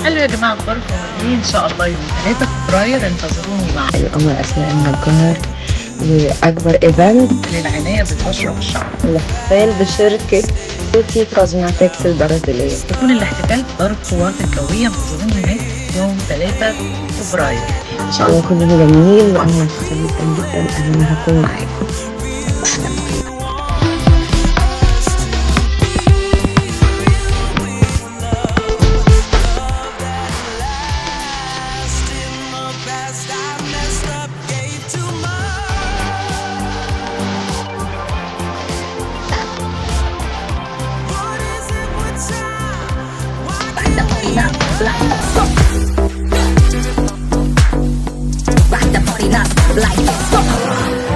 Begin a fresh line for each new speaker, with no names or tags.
حلو يا جماعة، اخباركم ايه؟ ان شاء الله يوم 3 فبراير انتظروني مع
القمر أسماء النجار، وأكبر إيفنت
للعناية بالبشرة والشعر.
الاحتفال بشركة بيوتي كوزماتكس البرازيلية.
يكون الاحتفال بدار القوات الجوية، انتظروني هناك يوم 3 فبراير.
إن شاء الله كله جميل، وأنا مبسوطة جدا جدا إن أنا هكون معاكم.
Rock the party, not like this.